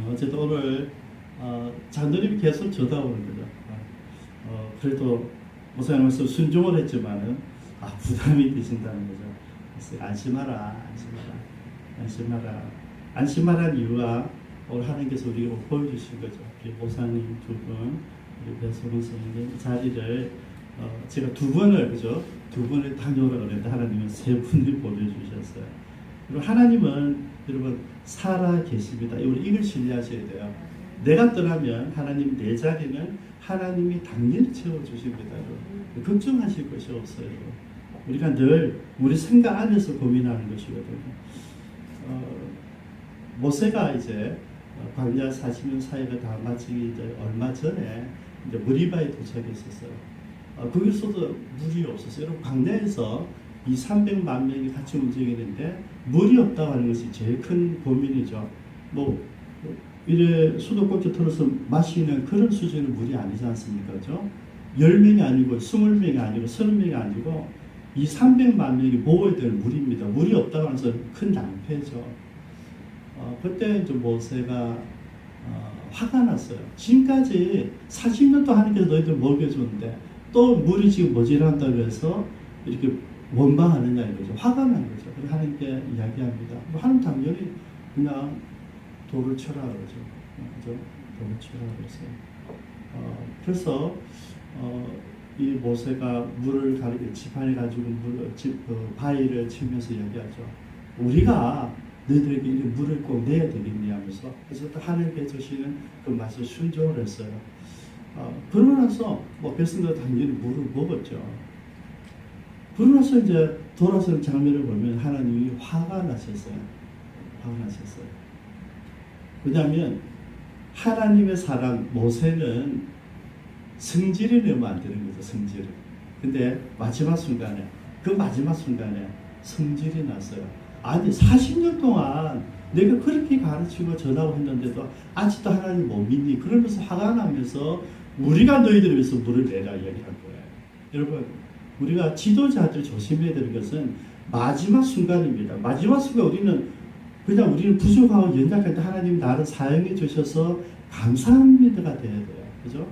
어쨌든 오늘 장로님이 계속 쳐다보는 거죠. 그래도 목사님께서 순종을 했지만은 부담이 되신다는 거죠. 그래서 안심하라, 안심하라, 안심하라. 안심하라는 이유가 오늘 하나님께서 우리가 보여주신 거죠. 목사님 두 분, 우리 배수근 선생님 자리를 제가 두 번을 그죠? 두 번을 다녀오라고 그랬는데 하나님은 세 분을 보내주셨어요. 그리고 하나님은 여러분 살아 계십니다. 우리 이걸 신뢰하셔야 돼요. 내가 떠나면 하나님 내 자리는 하나님이 당연히 채워주십니다. 걱정하실 것이 없어요. 우리가 늘 우리 생각 안에서 고민하는 것이거든요. 모세가 이제 광야 40년 사역을 다 마치기 얼마 전에 이제 무리바에 도착했었어요. 거기서도 물이 없었어요. 여러분 광야에서 300만 명이 같이 움직이는데 물이 없다고 하는 것이 제일 큰 고민이죠. 이래 수도꼭지 틀어서 마시는 그런 수준의 물이 아니지 않습니까? 그죠? 10명이 아니고 20명이 아니고 30명이 아니고 300만 명이 먹어야 될 물입니다. 물이 없다고 하는 것은 큰 낭패죠. 그때 이제 모세가 화가 났어요. 지금까지 40년 동안 하나님께서 너희들 먹여줬는데 또 물이 지금 모자란다고 해서 이렇게 원망하느냐 이거죠. 화가 난 거죠. 그래서 하나님께 이야기합니다. 하나님 당연히 그냥 돌을 쳐라 그러죠. 그죠? 돌을 쳐라 그랬어요. 그래서 이 모세가 물을 지팡이 가지고 바위를 치면서 이야기하죠. 우리가 너희들에게 이 물을 꼭 내야 되겠니 하면서 그래서 또 하나님께 주시는 그 말씀 순종을 했어요. 그러고 나서 백성들 당연히 물을 먹었죠. 그러고 나서 이제 돌아서는 장면을 보면 하나님이 화가 나셨어요. 화가 나셨어요. 왜냐하면 하나님의 사람 모세는 성질이 내면 안 되는 거죠. 성질을. 근데 마지막 순간에 성질이 났어요. 아니 40년 동안 내가 그렇게 가르치고 전하고 했는데도 아직도 하나님 못 믿니? 그러면서 화가 나면서 우리가 너희들을 위해서 물을 내라 이야기한 거예요. 여러분 우리가 지도자들 조심해야 되는 것은 마지막 순간입니다. 마지막 순간 우리는 부족하고 연약할 때 하나님 나를 사용해 주셔서 감사합니다가 돼야 돼요. 그죠?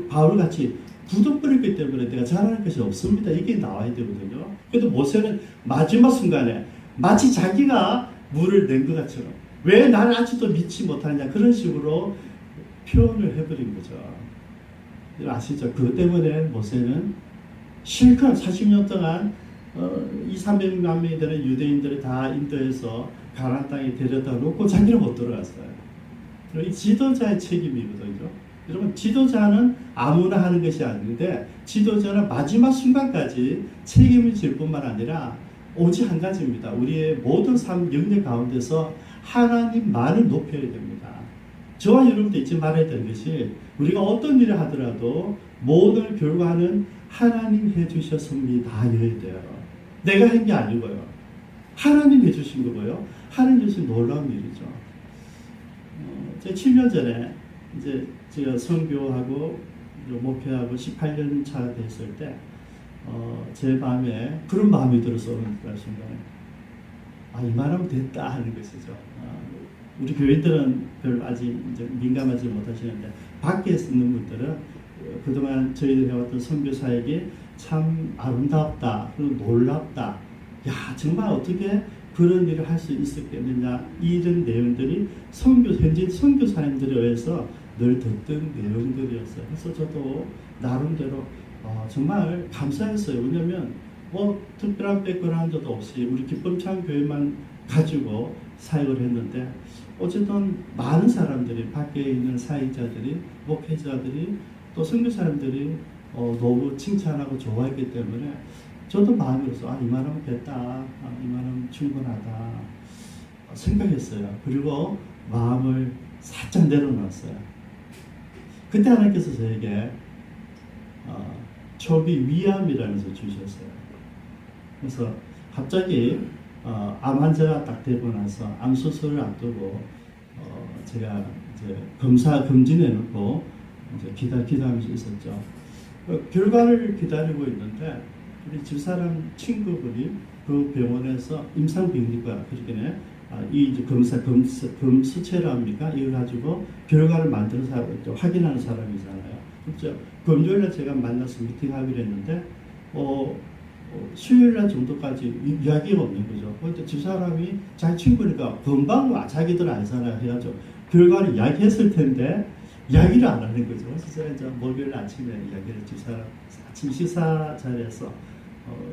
바울같이 굳어버렸기 때문에 내가 잘할 것이 없습니다. 이게 나와야 되거든요. 그래도 모세는 마지막 순간에 마치 자기가 물을 낸 것 같처럼 왜 나를 아직도 믿지 못하느냐 그런 식으로 표현을 해버린 거죠. 아시죠? 그것 때문에 모세는 실컷 40년 동안 300만 명이 되는 유대인들을 다 인도해서 가나안 땅에 데려다 놓고 자기는 못 들어갔어요. 이 지도자의 책임이거든요. 여러분 지도자는 아무나 하는 것이 아닌데 지도자는 마지막 순간까지 책임을 질 뿐만 아니라 오직 한 가지입니다. 우리의 모든 삶 영역 가운데서 하나님만을 높여야 됩니다. 저와 여러분도 잊지 말아야 되는 것이 우리가 어떤 일을 하더라도 모든 결과는 하나님 해주셨습니다여야 돼요. 내가 한 게 아니고요. 하나님 해주신 거고요. 하나님 주신 놀라운 일이죠. 제가 7년 전에 이제 제가 선교하고 목회하고 18년 차 됐을 때 제 마음에 그런 마음이 들어서 어느 순간에 이만하면 됐다 하는 것이죠. 우리 교인들은 별로 아직 이제 민감하지 못하시는데 밖에 있는 분들은 그동안 저희들이 해왔던 선교 사역이 참 아름답다 그리고 놀랍다. 야 정말 어떻게 그런 일을 할 수 있었겠느냐 이런 내용들이 현지 선교사님들에 의해서 늘 듣던 내용들이었어요. 그래서 저도 나름대로 정말 감사했어요. 왜냐하면 특별한 백그라운드도 없이 우리 기쁨찬 교회만 가지고 사역을 했는데 어쨌든 많은 사람들이 밖에 있는 사역자들이 목회자들이 또 선교사님들이 너무 칭찬하고 좋아했기 때문에 저도 마음으로서 이만하면 됐다, 이만하면 충분하다 생각했어요. 그리고 마음을 살짝 내려놨어요. 그때 하나님께서 저에게 초기 위암이라는 것을 주셨어요. 그래서 갑자기 암 환자가 딱 되고 나서 암 수술을 앞두고 제가 이제 검진해 놓고 이제 기다리면서 있었죠. 결과를 기다리고 있는데 우리 집사람 친구분이 그 병원에서 임상병리과 그러기에 이 이제 검수체라 합니까? 이걸 가지고 결과를 만들어서 확인하는 사람이잖아요. 그렇죠? 금요일날 제가 만나서 미팅하기로 했는데 수요일날 정도까지 이야기가 없는 거죠. 그런데 저 사람이 자기 친구니까 금방 자기들 알잖아요. 해가지고 결과를 이야기했을 텐데 이야기를 안 하는 거죠. 그래서 제가 이제 목요일 아침에 이야기를 저 사람 아침 식사 자리에서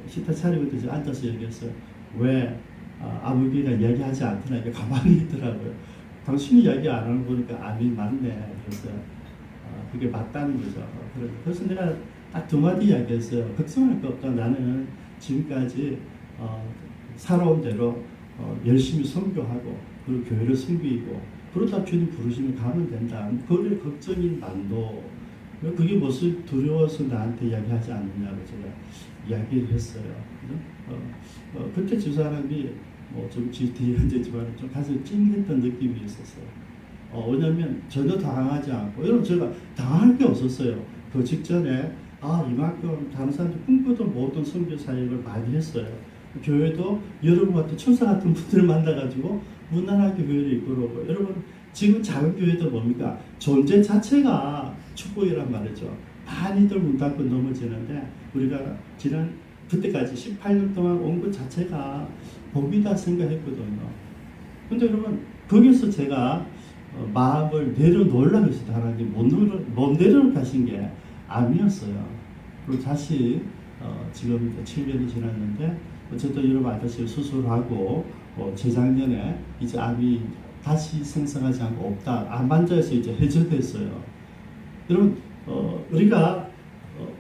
식탁 차리고 이제 앉아서 얘기했어요. 왜 아버지가 이야기하지 않더나 이게 가만히 있더라고요. 당신이 이야기 안 하는 거 보니까 아니 맞네. 그래서 그게 맞다는 거죠. 그래서 내가 딱 두 마디 이야기했어요. 걱정할 거 없다. 나는 지금까지 살아온 대로 열심히 선교하고 그리고 교회를 섬기고 그러다 주님 부르시면 가면 된다. 그걸 걱정인 반도 그게 무슨 두려워서 나한테 이야기하지 않느냐고 제가 이야기를 했어요. 그때 저 사람이 좀 뒤에 앉았지만 좀 가슴이 찡했던 느낌이 있었어요. 왜냐면 전혀 당황하지 않고 여러분 제가 당할 게 없었어요. 그 직전에 이만큼 다른 사람들 꿈꾸도 모든 선교 사역을 많이 했어요. 교회도 여러분 같은 천사 같은 분들 만나가지고 무난하게 교회를 이끌어오고 여러분 지금 작은 교회도 뭡니까? 존재 자체가 축복이란 말이죠. 많이들 문 닫고 넘어지는데 우리가 지난 그때까지 18년 동안 온 것 자체가 복이다 생각했거든요. 근데 여러분 거기서 제가 마음을 내려놓으려고 했어요. 하나님 못 내려놓으신 게 암이었어요. 그리고 다시 지금 7년이 지났는데 어쨌든 여러분 아저씨 수술하고 재작년에 이제 암이 다시 생성하지 않고 없다. 암 환자에서 이제 해제됐어요. 여러분 우리가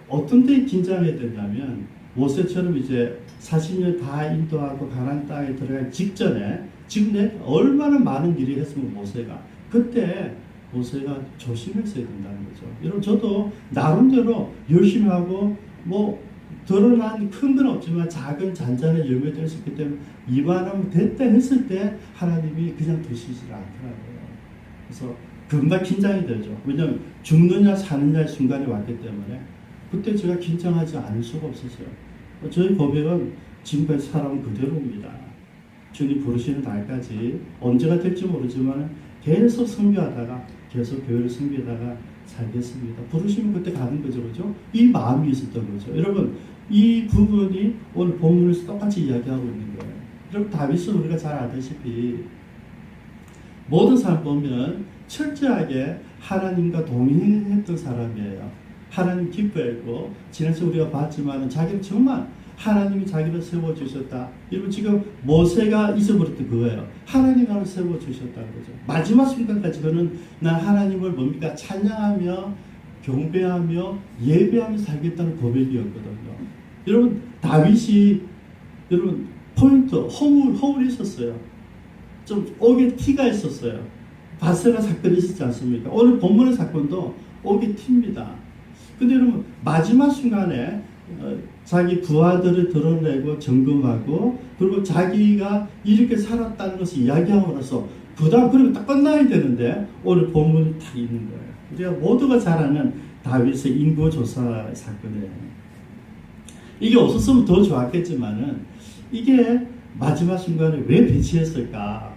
어떤 데 긴장해야 되냐면 모세처럼 이제 40년 다 인도하고 가나안 땅에 들어가기 직전에 지금 얼마나 많은 일이 했으면 모세가 그때 모세가 조심했어야 된다는 거죠. 여러분 저도 나름대로 열심히 하고 드러난 큰 건 없지만 작은 잔잔한 열매들이 있었기 때문에 이만하면 됐다 했을 때 하나님이 그냥 두시질 않더라고요. 그래서 금방 긴장이 되죠. 왜냐하면 죽느냐 사느냐의 순간이 왔기 때문에 그때 제가 긴장하지 않을 수가 없었어요. 저희 고백은 지금까지 살아온 그대로입니다. 주님 부르시는 날까지 언제가 될지 모르지만 계속 섬기하다가 계속 교회를 섬기다가 살겠습니다. 부르시면 그때 가는 거죠. 그죠? 이 마음이 있었던 거죠. 여러분 이 부분이 오늘 본문에서 똑같이 이야기하고 있는 거예요. 여러분 다윗은 우리가 잘 알다시피 모든 사람 보면 철저하게 하나님과 동행했던 사람이에요. 하나님 기뻐했고 지난주에 우리가 봤지만 자기는 정말 하나님이 자기를 세워주셨다. 여러분 지금 모세가 잊어버렸던 그거예요. 하나님 나를 세워주셨다는 거죠. 마지막 순간까지 그는 난 하나님을 뭡니까? 찬양하며 경배하며 예배하며 살겠다는 고백이었거든요. 여러분 다윗이 여러분 포인트 허물이 있었어요. 좀 옥에 티가 있었어요. 바세바 사건이 있었지 않습니까? 오늘 본문의 사건도 옥에 티입니다. 근데 여러분 마지막 순간에 자기 부하들을 드러내고 점검하고 그리고 자기가 이렇게 살았다는 것을 이야기하고 나서 그다음 그리고 딱 끝나야 되는데 오늘 본문이 딱 있는 거예요. 우리가 모두가 잘 아는 다윗의 인구조사 사건이에요. 이게 없었으면 더 좋았겠지만은 이게 마지막 순간에 왜 배치했을까?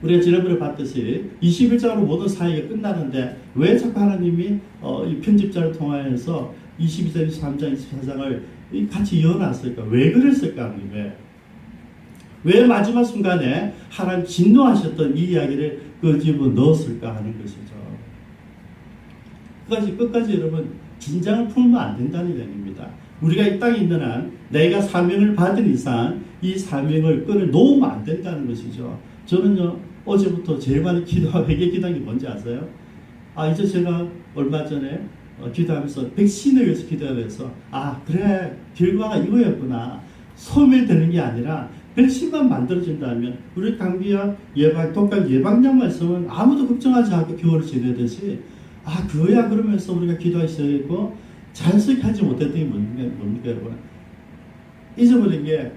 우리가 지난번에 봤듯이 21장으로 모든 사역이 끝나는데 왜 자꾸 하나님이 이 편집자를 통하여서 22장, 23장, 24장을 같이 이어놨을까? 왜 그랬을까? 왜 마지막 순간에 하나님 진노하셨던 이 이야기를 끄집어 넣었을까 하는 것이죠. 끝까지 여러분 긴장을 풀면 안 된다는 얘기입니다. 우리가 이 땅에 있는 한 내가 사명을 받은 이상 이 사명을 끈을 놓으면 안 된다는 것이죠. 저는요 어제부터 제일 많이 기도하고 회개 기도한 게 뭔지 아세요? 이제 제가 얼마 전에 기도하면서 백신을 위해서 기도하면서 그래 결과가 이거였구나. 소멸되는 게 아니라 백신만 만들어진다면 우리 감기약 독감 예방약만 있으면 아무도 걱정하지 않고 겨울을 지내듯이 그거야 그러면서 우리가 기도하기 시작했고 자연스럽게 하지 못했던 게 뭡니까 여러분? 잊어버린 게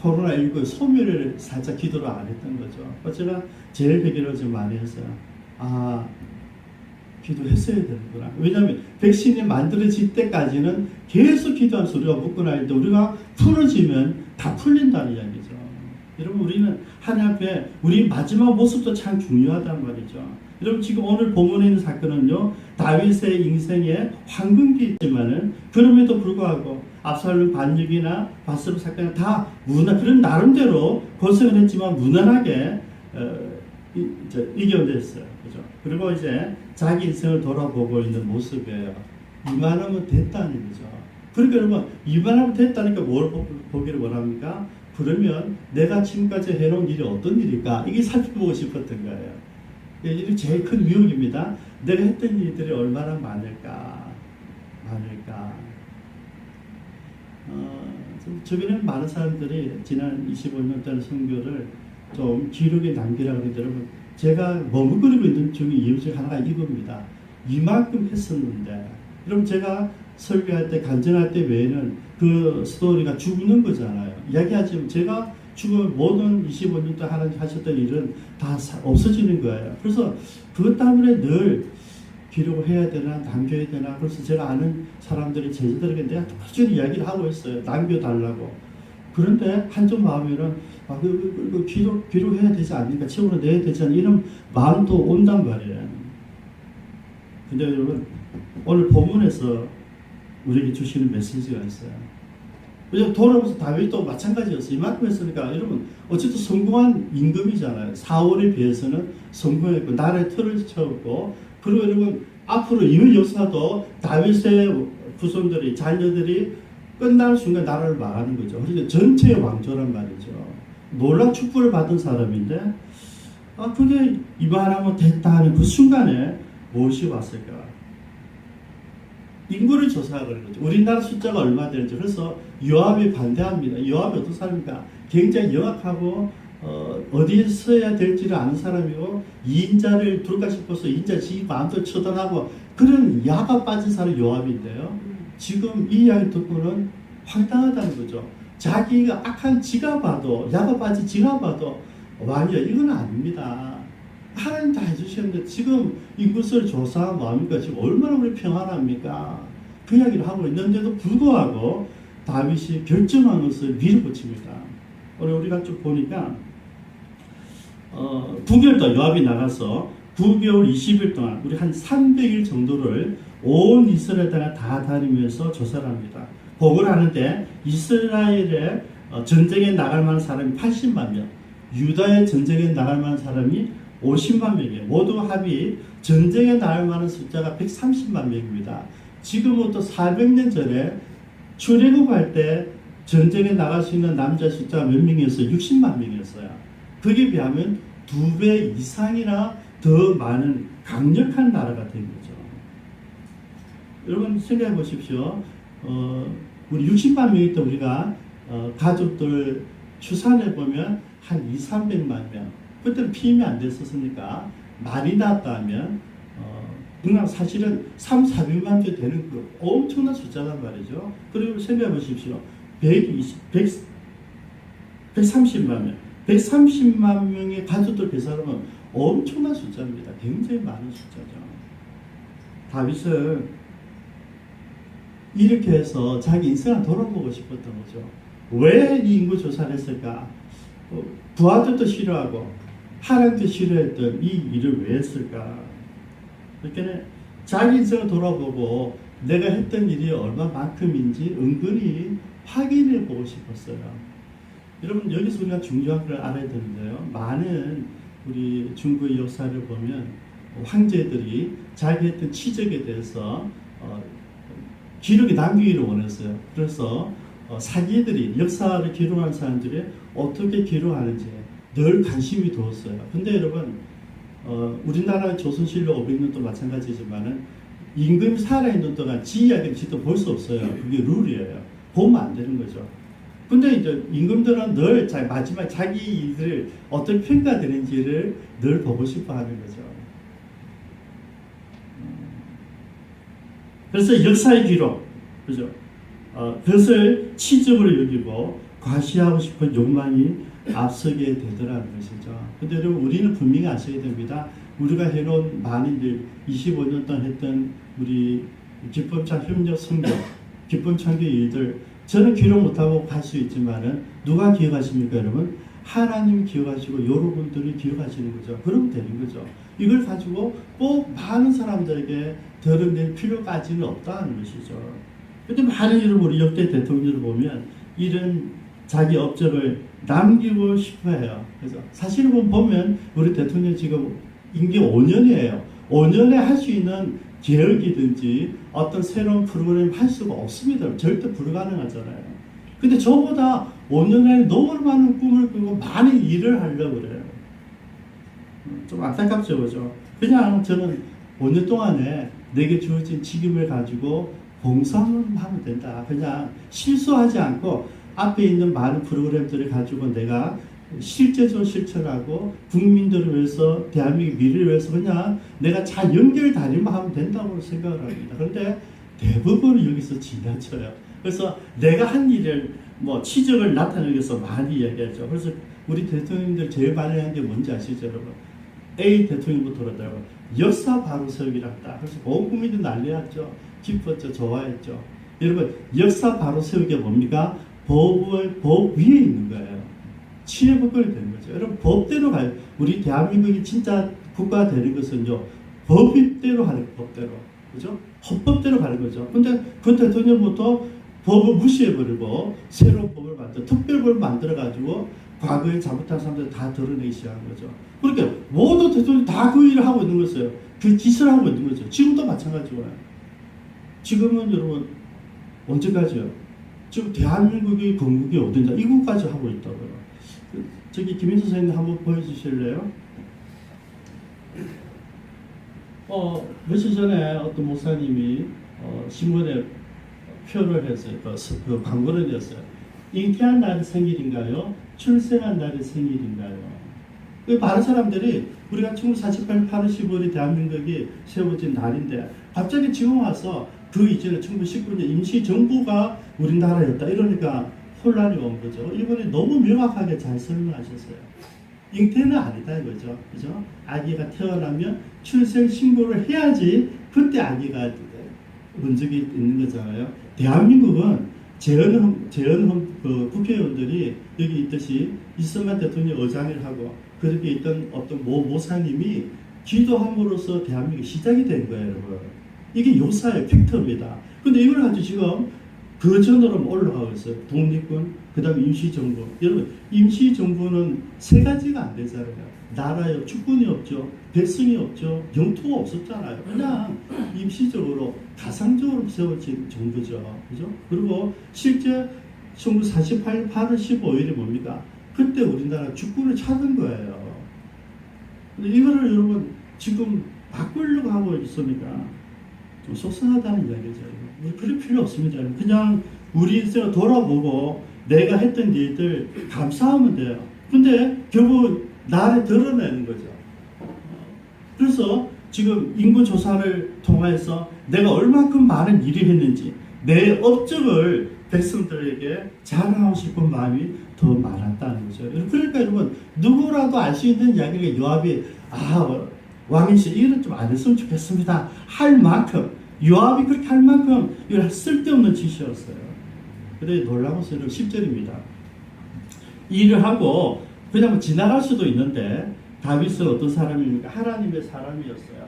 코로나19 소멸을 살짝 기도를 안 했던 거죠. 제가 제일 회개를 좀 많이 했어요. 기도했어야 되는구나. 왜냐하면 백신이 만들어질 때까지는 계속 기도하면서 우리가 묶어놔야 돼. 우리가 풀어지면 다 풀린다는 이야기죠. 여러분 우리는 하나님 앞에 우리 마지막 모습도 참 중요하단 말이죠. 여러분 지금 오늘 본문에 있는 사건은요 다윗의 인생의 황금기지만은 그럼에도 불구하고 압살롬 반역이나 바스바 사건은 다 그런 나름대로 고생을 했지만 무난하게 이겨냈어요. 그죠? 그리고 이제 자기 인생을 돌아보고 있는 모습이에요. 이만하면 됐다는 거죠. 그러니까 여러분 이만하면 됐다니까 뭘 보기를 원합니까? 그러면 내가 지금까지 해놓은 일이 어떤 일일까? 이게 살펴보고 싶었던 거예요. 이게 제일 큰 유혹입니다. 내가 했던 일들이 얼마나 많을까? 주변에 많은 사람들이 지난 25년 동안 선교를 좀 기록에 남기라고 하는데 여러분 제가 머뭇거리고 있는 중에 이유 중 하나가 이겁니다. 이만큼 했었는데 여러분 제가 설교할 때 간증할 때 외에는 그 스토리가 죽는 거잖아요. 이야기하지만 제가 죽은 모든 25년 동안 하나님 하셨던 일은 다 없어지는 거예요. 그래서 그것 때문에 늘 기록을 해야 되나 남겨야 되나. 그래서 제가 아는 사람들이 제자들에게 내가 꾸준히 이야기를 하고 있어요. 남겨달라고. 그런데 한쪽 마음에는 기록해야 되지 않습니까? 책으로 내야 되지 않나 이런 마음도 온단 말이에요. 근데 여러분 오늘 본문에서 우리에게 주시는 메시지가 있어요. 그냥 돌아보면서 다윗도 마찬가지였어요. 이만큼 했으니까 여러분 어쨌든 성공한 임금이잖아요. 사울에 비해서는 성공했고 나라의 틀을 채웠고 그리고 여러분 앞으로 이후 역사도 다윗의 후손들이 자녀들이 끝나는 순간 나라를 망하는 거죠. 그러니까 전체의 왕조란 말이죠. 놀라운 축복을 받은 사람인데 그게 이만하면 됐다 하는 그 순간에 무엇이 왔을까? 인구를 조사하는 거죠. 우리나라 숫자가 얼마 되는지. 그래서 요압이 반대합니다. 요압이 어떤 사람입니까? 굉장히 영악하고 어디에 서야 될지를 아는 사람이고 2인자를 둘까 싶어서 2인자 지 마음대로 처단하고 그런 야가 빠진 사람이 요압인데요. 지금 이 이야기 듣고는 황당하다는 거죠. 자기가 악한 지가 봐도 야가 빠진 지가 봐도 왕이야 이건 아닙니다. 하나님 다 해주셨는데 지금 인구수를 조사하면 뭐합니까? 지금 얼마나 우리 평안합니까? 그 이야기를 하고 있는데도 불구하고 다윗이 결정한 것을 밀어붙입니다. 오늘 우리가 쭉 보니까 9개월 동안 요압이 나가서 9개월 20일 동안 우리 한 300일 정도를 온 이스라엘 땅을 다 다니면서 조사를 합니다. 보고를 하는데 이스라엘의 전쟁에 나갈 만한 사람이 80만 명, 유다의 전쟁에 나갈 만한 사람이 50만 명이에요. 모두 합이 전쟁에 나갈 만한 숫자가 130만 명입니다. 지금부터 400년 전에 출애굽할 때 전쟁에 나갈 수 있는 남자 숫자가 몇 명이었어요? 60만 명이었어요. 거기에 비하면 2배 이상이나 더 많은 강력한 나라가 된 거죠. 여러분 생각해 보십시오. 우리 60만 명일 때 우리가 가족들 추산해 보면 한 2, 300만 명. 그때는 피임이 안 됐었으니까 많이 낳았다면 그냥 사실은 3, 400만 개 되는 그 엄청난 숫자란 말이죠. 그리고 생각해 보십시오. 130만 명. 130만 명의 가족들 계산하면 엄청난 숫자입니다. 굉장히 많은 숫자죠. 다윗은 이렇게 해서 자기 인생을 돌아보고 싶었던 거죠. 왜 이 인구 조사를 했을까? 부하들도 싫어하고 하나님도 싫어했던 이 일을 왜 했을까? 그러니까 자기 인생을 돌아보고 내가 했던 일이 얼마만큼인지 은근히 확인해 보고 싶었어요. 여러분 여기서 우리가 중요한 걸 알아야 되는데요. 많은 우리 중국의 역사를 보면 황제들이 자기 했던 치적에 대해서 기록에 남기기를 원했어요. 그래서 사기들이 역사를 기록하는 사람들이 어떻게 기록하는지 늘 관심이 두었어요. 근데 여러분 우리나라 조선실록 500년도 마찬가지지만은 임금이 살아있는 동안 지 이야기를 직접 볼 수 없어요. 그게 룰이에요. 보면 안 되는 거죠. 근데 이제 임금들은 늘 마지막 자기 일을 어떻게 평가되는지를 늘 보고 싶어 하는 거죠. 그래서 역사의 기록, 그죠? 그것을 치적으로 여기고 과시하고 싶은 욕망이 앞서게 되더라는 것이죠. 근데 여러분 우리는 분명히 아셔야 됩니다. 우리가 해놓은 많은 일, 25년 동안 했던 우리 기쁨찬 협력 성경, 기쁨 창조 일들 저는 기록 못하고 갈 수 있지만은 누가 기억하십니까 여러분? 하나님 기억하시고 여러분들이 기억하시는 거죠. 그러면 되는 거죠. 이걸 가지고 꼭 많은 사람들에게 드러낼 필요까지는 없다는 것이죠. 근데 많은 여러분, 우리 역대 대통령을 보면 이런 자기 업적을 남기고 싶어 해요. 그래서 사실은 보면 우리 대통령 지금 임기 5년이에요. 5년에 할 수 있는 계획이든지 어떤 새로운 프로그램 할 수가 없습니다. 절대 불가능하잖아요. 근데 저보다 5년에 너무 많은 꿈을 꾸고 많은 일을 하려고 그래요. 좀 안타깝죠, 그죠? 그냥 저는 5년 동안에 내게 주어진 직임을 가지고 봉사만 하면 된다. 그냥 실수하지 않고 앞에 있는 많은 프로그램들을 가지고 내가 실제적으로 실천하고 국민들을 위해서, 대한민국 미래를 위해서 그냥 내가 잘 연결 다니만 하면 된다고 생각을 합니다. 그런데 대부분 여기서 지나쳐요. 그래서 내가 한 일을 치적을 나타내기 위해서 많이 얘기하죠. 그래서 우리 대통령들 제일 많이 한 게 뭔지 아시죠, 여러분? A 대통령부터 그러더라고요. 역사 바로 세우기랍다. 그래서 온 국민들 난리났죠. 기뻤죠. 좋아했죠. 여러분, 역사 바로 세우기가 뭡니까? 법 위에 있는 거예요. 치외법권이 되는 거죠. 여러분, 법대로 가요. 우리 대한민국이 진짜 국가가 되는 것은요, 법대로 하는 법대로. 그죠? 헌법대로 가는 거죠. 근데 그 대통령부터 법을 무시해버리고 새로운 법을 특별법을 만들어가지고 과거에 잘못한 사람들 다 드러내기 시작한 거죠. 그러니까 모든 대통령이 다 그 일을 하고 있는 거였어요. 그 짓을 하고 있는 거죠. 지금도 마찬가지고요. 지금은 여러분, 언제까지요? 지금 대한민국이 건국이 어딘지 이국까지 하고 있다고요. 저기 김인수 선생님 한번 보여주실래요? 며칠 전에 어떤 목사님이 신문에 표를 했어요. 그 광고를 냈어요. 잉태한 날이 생일인가요? 출생한 날이 생일인가요? 그 많은 사람들이 우리가 1948년 8월 15일에 대한민국이 세워진 날인데 갑자기 지금 와서 그 이전에 1919년 임시정부가 우리나라였다 이러니까 혼란이 온 거죠. 이번에 너무 명확하게 잘 설명하셨어요. 잉태는 아니다 이거죠. 그죠? 아기가 태어나면 출생 신고를 해야지 그때 아기가 문적이 있는 거잖아요. 대한민국은 재헌 국회의원들이 여기 있듯이 이승만 대통령 의장을 하고 그렇게 있던 어떤 모사님이 기도함으로써 대한민국이 시작이 된 거예요, 여러분. 이게 요사의 팩트입니다. 근데 이걸 가지고 지금 그 전으로 올라가고 있어요. 독립군, 그 다음에 임시정부. 여러분, 임시정부는 세 가지가 안 되잖아요. 나라요, 주권이 없죠. 백성이 없죠. 영토가 없었잖아요. 그냥 임시적으로, 가상적으로 세워진 정부죠. 그죠? 그리고 실제 1948년 8월 15일이 뭡니까? 그때 우리나라 주권을 찾은 거예요. 근데 이거를 여러분, 지금 바꾸려고 하고 있으니까 좀 속상하다는 이야기죠. 그럴 필요 없습니다. 그냥 우리 인생을 돌아보고 내가 했던 일들 감사하면 돼요. 근데 결국 나를 드러내는 거죠. 그래서 지금 인구조사를 통해서 내가 얼마큼 많은 일을 했는지 내 업적을 백성들에게 자랑하고 싶은 마음이 더 많았다는 거죠. 그러니까 여러분, 누구라도 알 수 있는 이야기가 요압이 왕이시 일은 좀 안 했으면 좋겠습니다 할 만큼, 요압이 그렇게 할 만큼 이걸 쓸데없는 짓이었어요. 근데 놀라운 것은 10절입니다. 일을 하고 그냥 지나갈 수도 있는데 다윗은 어떤 사람입니까? 하나님의 사람이었어요.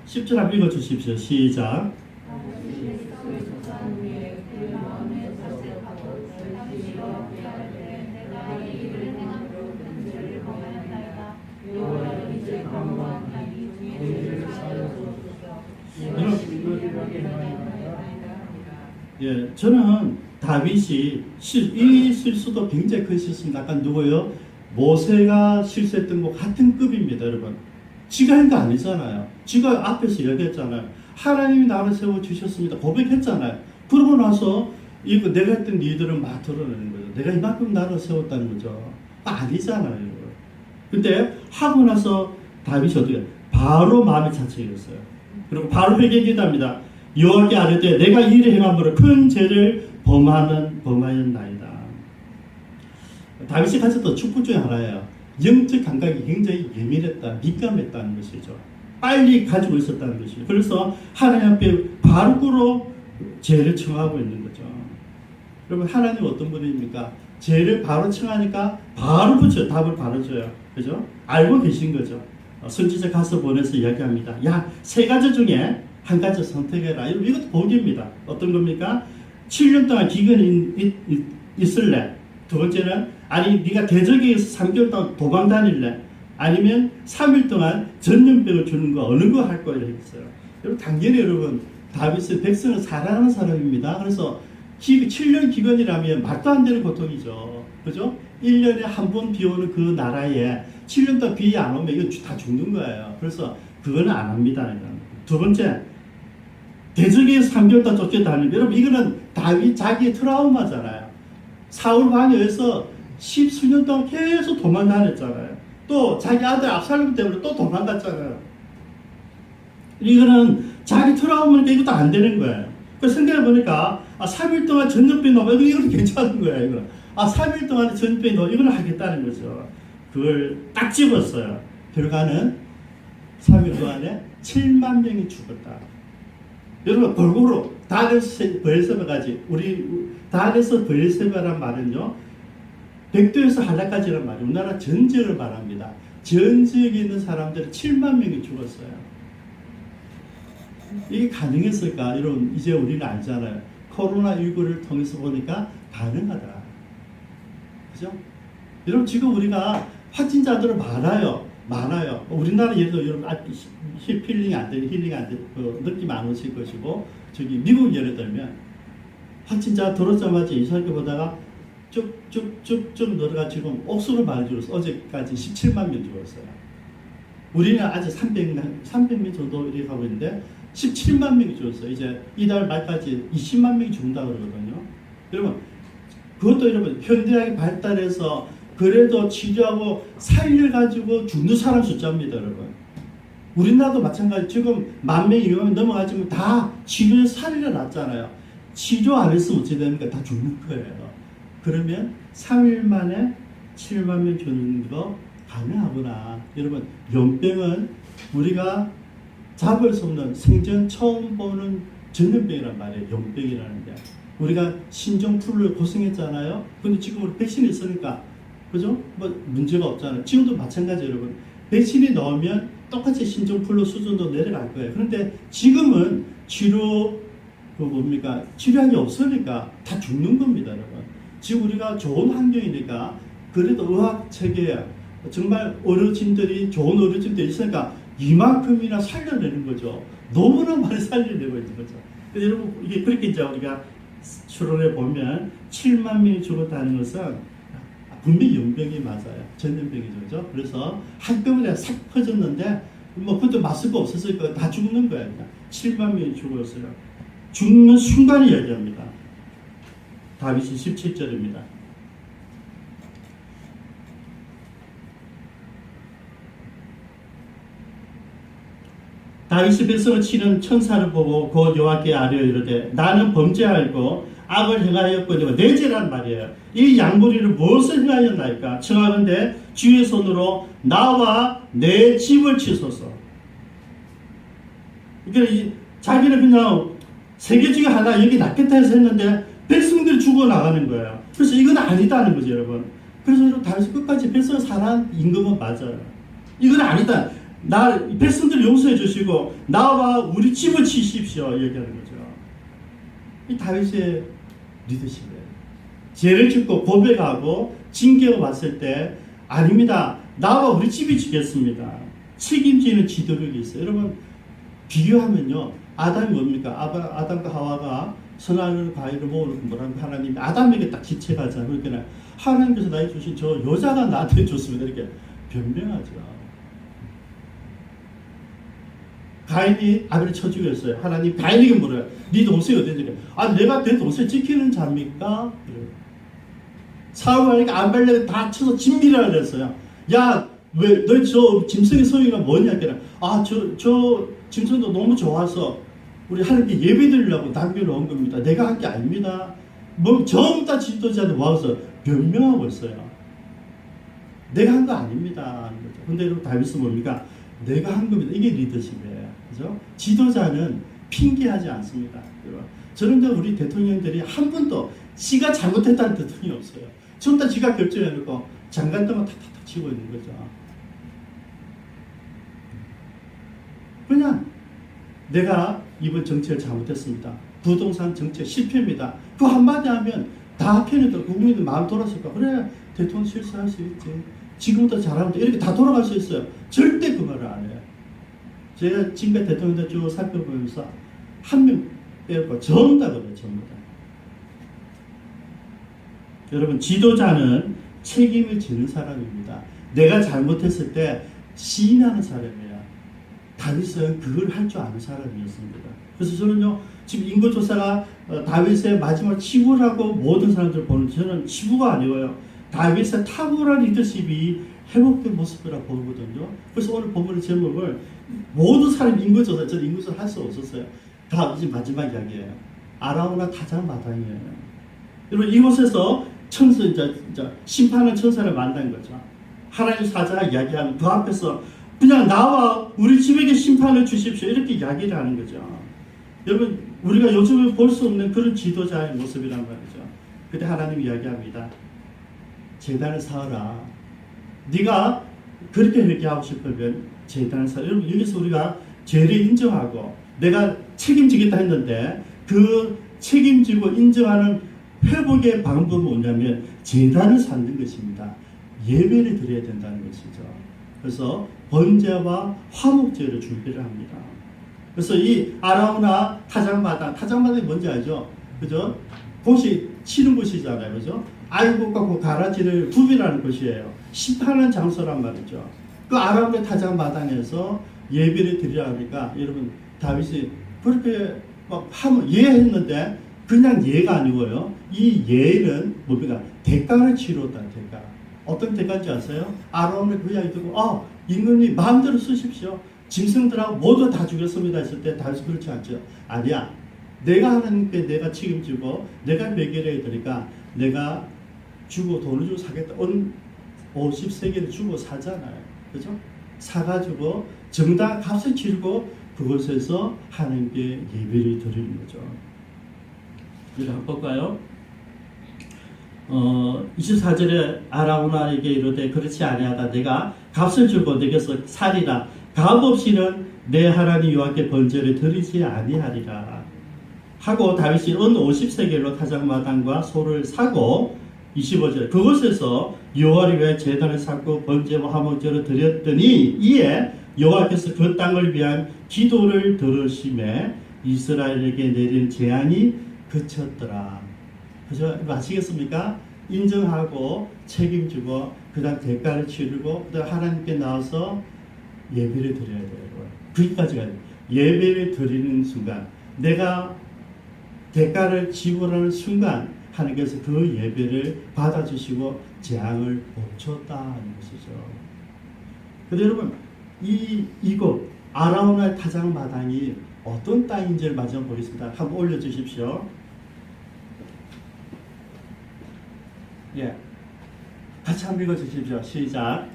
10절 한번 읽어주십시오. 시작. 예, 저는 다윗이 이 실수도 굉장히 큰 실수입니다. 약간 누구요? 모세가 실수했던 것 같은 급입니다, 여러분. 지가 한 거 아니잖아요. 지가 앞에서 얘기했잖아요. 하나님이 나를 세워주셨습니다. 고백했잖아요. 그러고 나서 이거 내가 했던 일들은 막 드러내는 거죠. 내가 이만큼 나를 세웠다는 거죠. 아니잖아요, 여러분. 근데 하고 나서 다윗이 어떻게 바로 마음이 자책이었어요. 그리고 바로 회개기도합니다. 여호와께 아뢰되 내가 이를 행함으로 큰 죄를 범하였나이다. 다윗이 가졌던 축복 중에 하나예요. 영적 감각이 굉장히 예민했다, 민감했다는 것이죠. 빨리 가지고 있었다는 것이죠. 그래서 하나님 앞에 바로 죄를 청하고 있는 거죠. 여러분, 하나님 어떤 분입니까? 죄를 바로 청하니까 바로 붙여요. 답을 바로 줘요. 그죠? 알고 계신 거죠. 선지자 가서 보내서 이야기합니다. 야, 세 가지 중에 한 가지 선택해라. 이것도 복입니다. 어떤 겁니까? 7년 동안 기근이 있을래? 두 번째는 아니 네가 대적에서 3개월 동안 도망 다닐래? 아니면 3일 동안 전염병을 주는 거 어느 거 할 거예요? 했어요. 여러분 당연히 여러분 다윗은 백성을 사랑하는 사람입니다. 그래서 7년 기근이라면 말도 안 되는 고통이죠. 그죠? 1년에 한 번 비 오는 그 나라에 7년 동안 비 안 오면 이거 다 죽는 거예요. 그래서 그거는 안 합니다. 두 번째, 대적에서 3개월 동안 쫓겨다니면 여러분 이거는 다윗 자기의 트라우마잖아요. 사울 왕에서 10수년 동안 계속 도망 다녔잖아요. 또 자기 아들 압살롬 때문에 또 도망갔잖아요. 이거는 자기 트라우마니까 이것도 안 되는 거예요. 그래서 생각해보니까 3일 동안 전염병이 넘어가고 이건 괜찮은 거예요. 이거. 3일 동안 전염병이 넘어가고 이걸 하겠다는 거죠. 그걸 딱 집었어요. 결과는 3일 동안에 7만 명이 죽었다. 여러분 골고루 단에서 베르세바까지 우리 단에서 베르세바란 말은요 백도에서 할라까지란 말이에요. 우리나라 전 지역을 말합니다. 전 지역에 있는 사람들이 7만 명이 죽었어요. 이게 가능했을까? 여러분 이제 우리는 알잖아요. 코로나19를 통해서 보니까 가능하다. 그죠? 여러분 지금 우리가 확진자들은 많아요. 우리나라 예를 들어 여러분 힐링이 안 되는 느낌 안 오실 것이고 저기 미국 예를 들면 확진자 들어오자마자 이상하게 보다가 쭉쭉쭉쭉 늘어가 지금 옥수로 많이 죽었어. 어제까지 17만 명 죽었어요. 우리는 아직 300명 정도 이렇게 가고 있는데 17만 명이 죽었어요. 이제 이달 말까지 20만 명이 죽는다고 그러거든요. 여러분 그것도 여러분 현대학이 발달해서 그래도 치료하고 살려가지고 죽는 사람 숫자입니다, 여러분. 우리나라도 마찬가지. 지금 10,000명, 2만 명 넘어가지면 다 치료해서 살려놨잖아요. 치료 안 했으면 어찌 됩니까? 다 죽는 거예요. 그러면 3일 만에 7만 명 죽는 거 가능하구나. 여러분, 연병은 우리가 잡을 수 없는 생전 처음 보는 전염병이란 말이에요. 연병이라는 게. 우리가 신종플루 고생했잖아요. 근데 지금 우리 백신이 있으니까 그죠? 뭐 문제가 없잖아요. 지금도 마찬가지 여러분. 백신이 나오면 똑같이 신종플루 수준도 내려갈 거예요. 그런데 지금은 치료약이 없으니까 다 죽는 겁니다, 여러분. 지금 우리가 좋은 환경이니까 그래도 의학 체계에 정말 좋은 의료진들이 있으니까 이만큼이나 살려내는 거죠. 너무나 많이 살려내고 있는 거죠. 근데 여러분 이게 그렇게 이제 우리가 추론해 보면 7만 명이 죽었다는 것은 분명히 연병이 맞아요. 전염병이죠. 그죠? 그래서 한꺼번에 싹 퍼졌는데 뭐 그것도 마스크 없었으니까 다 죽는 거예요. 7만 명이 죽었어요. 죽는 순간을 이야기합니다. 다윗이 17절입니다. 다윗이 백성을 치는 천사를 보고 곧 여호와께 아뢰어 이르되 나는 범죄하였고 악을 행하였거니와 내 죄란 말이에요. 이 양무리를 무엇을 행하였나이까? 청하건대 주의 손으로 나와 내 집을 치소서. 그러니까 자기는 그냥 세계 중에 하나 여기 낫겠다 해서 했는데 백성들이 죽어나가는 거예요. 그래서 이건 아니다는 거죠, 여러분. 그래서 여러분 다윗이 끝까지 백성을 사랑한 임금은 맞아요. 이건 아니다. 백성들 용서해 주시고 나와 우리 집을 치십시오. 얘기하는 거죠. 이 다윗의 리더십이에요. 죄를 짓고 고백하고 징계가 왔을 때 아닙니다. 나와 우리 집이 지겠습니다. 책임지는 지도력이 있어요. 여러분 비교하면요. 아담이 뭡니까? 아담과 하와가 선악을 과일을 먹으면 뭐라고 하나님이 아담에게 딱 지체가잖아요. 그러니까 하나님께서 나에게 주신 저 여자가 나한테 줬습니다. 이렇게 변명하죠. 가인이 아벨을 쳐 죽였어요. 하나님 가인에게 물어요. 네 동생이 어디니까? 내가 내 동생 지키는 자입니까? 사울하니까 아벨을 다 쳐서 진미를 했어요. 야, 왜 너 저 짐승의 소유가 뭐냐? 저 짐승도 너무 좋아서 우리 하나님께 예배 드리려고 남겨놓은 겁니다. 내가 한 게 아닙니다. 뭐 전부 다 지도자한테 와서 변명하고 있어요. 내가 한 거 아닙니다. 근데 여러분 다윗은 뭡니까? 내가 한 겁니다. 이게 리더십이에요. 그죠? 지도자는 핑계하지 않습니다. 저는 우리 대통령들이 한 번도 지가 잘못했다는 대통령이 없어요. 전부 다 지가 결정해놓고 장관들만 탁탁탁 치고 있는 거죠. 그냥 내가 이번 정책을 잘못했습니다. 부동산 정책 실패입니다. 그 한마디 하면 다 편해도 국민들 마음 돌아설까. 그래, 대통령 실수할 수 있지. 지금부터 잘하면 돼. 이렇게 다 돌아갈 수 있어요. 절대 그 말을 안 해요. 제가 지금까지 대통령들 쭉 살펴보면서 한 명 빼고 전부 다 그래요. 전부 다. 여러분, 지도자는 책임을 지는 사람입니다. 내가 잘못했을 때 시인하는 사람이에요. 다윗은 그걸 할 줄 아는 사람이었습니다. 그래서 저는요, 지금 인구조사가 다윗의 마지막 치부라고 모든 사람들 보는, 저는 치부가 아니고요, 다윗의 탁월한 리더십이 회복된 모습이라고 보거든요. 그래서 오늘 본문의 제목을 모든 사람 인구조사, 저는 인구조사 할 수 없었어요. 다윗이 마지막 이야기예요. 아라우나 타작 마당이에요. 여러분, 이곳에서 천사, 이제 심판한 천사를 만난 거죠. 하나님 사자가 이야기하는 그 앞에서 그냥 나와 우리 집에게 심판을 주십시오. 이렇게 이야기를 하는 거죠. 여러분, 우리가 요즘에 볼 수 없는 그런 지도자의 모습이란 말이죠. 그때 하나님 이야기합니다. 제단을 쌓아라. 네가 그렇게 회개하고 싶으면 제단을 쌓아. 여러분, 여기서 우리가 죄를 인정하고 내가 책임지겠다 했는데 그 책임지고 인정하는 회복의 방법은 뭐냐면 제단을 쌓는 것입니다. 예배를 드려야 된다는 것이죠. 그래서 번제와 화목제를 준비를 합니다. 그래서 이 아라우나 타작마당이 뭔지 알죠? 그죠? 곳이 치는 곳이잖아요. 그죠? 아이국과 그 가라지를 구별하는 곳이에요. 심판하는 장소란 말이죠. 그 아라우나 타작마당에서 예배를 드리라 하니까 여러분, 다윗이 그렇게 막 하면 예했는데 그냥 예가 아니고요. 이 예는 뭡니까? 대가를 치렀다. 대가. 어떤 대가인지 아세요? 아론을 그 이야기 듣고 임금님 마음대로 쓰십시오. 짐승들하고 모두 다 죽였습니다 했을 때 다윗이 그렇지 않죠. 아니야. 내가 하나님께 내가 책임지고 내가 매결해 드리니까 내가 주고 돈을 주고 사겠다. 50세계를 주고 사잖아요. 그죠? 사가지고 정당 값을 치르고 그곳에서 하나님께 예배를 드리는 거죠. 이걸 한번 볼까요? 24절에 아라우나에게 이르되 그렇지 아니하다. 내가 값을 주고 내게서 살이라. 값 없이는 내 하나님 여호와께 번제를 드리지 아니하리라. 하고 다윗이 은 50세겔로 타작마당과 소를 사고 25절 그곳에서 여호와를 위해 제단을 쌓고 번제와 화목제를 드렸더니 이에 여호와께서 그 땅을 위한 기도를 들으심에 이스라엘에게 내린 재앙이 그쳤더라. 그죠? 아시겠습니까? 인정하고 책임지고 그 다음 대가를 치르고 그 다음 하나님께 나와서 예배를 드려야 돼요. 거기까지가 예배를 드리는 순간 내가 대가를 지불하는 순간 하나님께서 그 예배를 받아주시고 재앙을 멈췄다는 것이죠. 그런데 여러분, 이곳 아라우나의 타작마당이 어떤 땅인지를 마지막 보겠습니다. 한번 올려주십시오. 예, 같이 한번 읽어주십시오. 시작.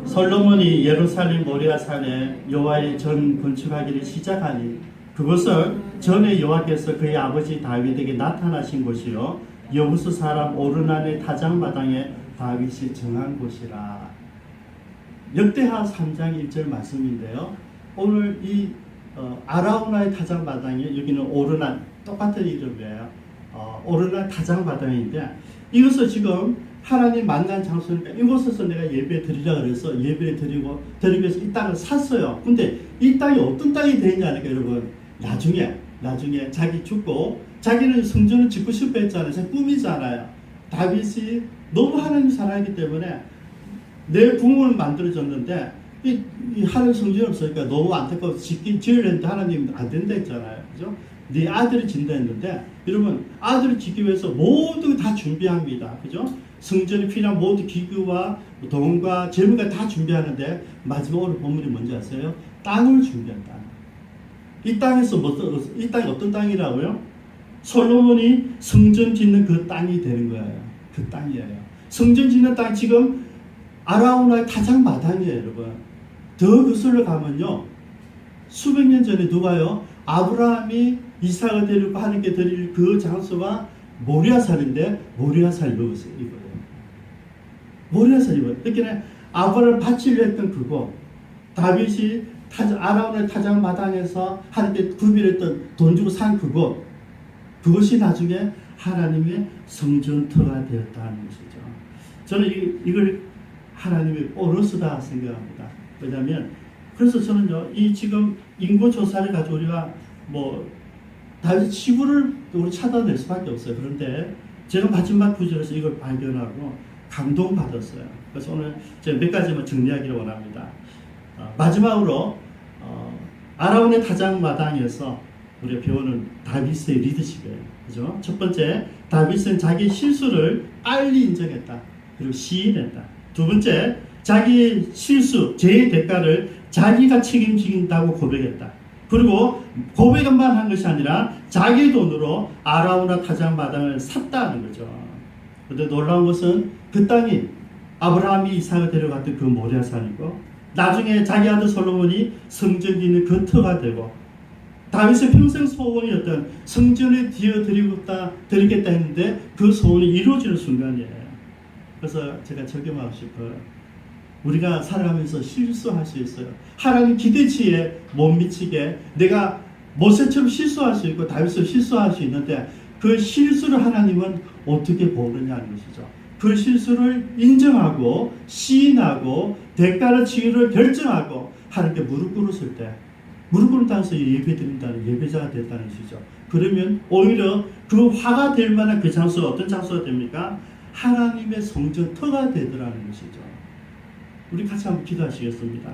솔로몬이 예루살렘 모리아산에 여호와의 전 건축하기를 시작하니 그것을 전에 여호와께서 그의 아버지 다윗에게 나타나신 곳이요 여부스 사람 오르난의 타작마당에 다윗이 정한 곳이라. 역대하 3장 1절 말씀인데요. 오늘 이 아라우나의 타작마당에 여기는 오르난 똑같은 이름이에요. 오르난 타작마당인데 이것을 지금 하나님 만난 장소니까 이곳에서 내가 예배 드리라 그래서 예배 드리기 위해서 이 땅을 샀어요. 근데 이 땅이 어떤 땅이 되냐니까 여러분, 나중에 자기 죽고 자기는 성전을 짓고 싶어 했잖아요. 제 꿈이잖아요. 다윗이 너무 하나님 사랑하기 때문에 내 궁을 만들어줬는데 이 하나님 성전이 없으니까 너무 안타까워서 지으려는데 하나님 안 된다 했잖아요. 그죠? 네 아들이 진다 했는데 여러분, 아들을 짓기 위해서 모두 다 준비합니다. 그죠? 성전에 필요한 모든 기구와 돈과 재물과 다 준비하는데 마지막으로 본문이 뭔지 아세요? 땅을 준비한다. 이 땅에서 이 땅이 어떤 땅이라고요? 솔로몬이 성전 짓는 그 땅이 되는 거예요. 그 땅이에요. 성전 짓는 땅 지금 아라우나의 타작마당이에요, 여러분. 더 거슬러 가면요, 수백 년 전에 누가요? 아브라함이 이삭을 데리고 하나님께 드릴 그 장소가 모리아산인데 모리아산 이거예요. 모래에서 입어요. 그러니까 아브라함을 바치려 했던 그곳, 다윗이 아라운의 타작 마당에서 하나님께 구별했던 돈 주고 산 그곳, 그것이 나중에 하나님의 성전터가 되었다는 것이죠. 저는 이걸 하나님의 오롯이다 생각합니다. 왜냐하면 그래서 저는요, 이 지금 인구 조사를 가지고 우리가 뭐 다윗 치부를 우리 찾아낼 수밖에 없어요. 그런데 제가 마지막 구절에서 이걸 발견하고 감동받았어요. 그래서 오늘 제가 몇 가지만 정리하기를 원합니다. 마지막으로 아라운의 타작 마당에서 우리가 배우는 다윗의 리더십이에요. 그죠? 첫 번째, 다윗은 자기 실수를 빨리 인정했다. 그리고 시인했다. 두 번째, 자기의 실수, 죄의 대가를 자기가 책임진다고 고백했다. 그리고 고백만 한 것이 아니라 자기 돈으로 아라운과 타작 마당을 샀다는 거죠. 그런데 놀라운 것은 그 땅이 아브라함이 이삭을 데려갔던 그 모리아산이고, 나중에 자기 아들 솔로몬이 성전 짓는 그 터가 되고, 다윗의 평생 소원이었던 성전에 드리겠다 했는데 그 소원이 이루어지는 순간이에요. 그래서 제가 적용하고 싶어요. 우리가 살아가면서 실수할 수 있어요. 하나님 기대치에 못 미치게 내가 모세처럼 실수할 수 있고 다윗처럼 실수할 수 있는데, 그 실수를 하나님은 어떻게 보느냐는 것이죠. 그 실수를 인정하고 시인하고 대가를 치유를 결정하고 하나님께 무릎 꿇었을 때, 무릎 꿇으면서 예배 드린다는 예배자가 됐다는 것이죠. 그러면 오히려 그 화가 될 만한 그 장소가 어떤 장소가 됩니까? 하나님의 성전터가 되더라는 것이죠. 우리 같이 한번 기도하시겠습니다.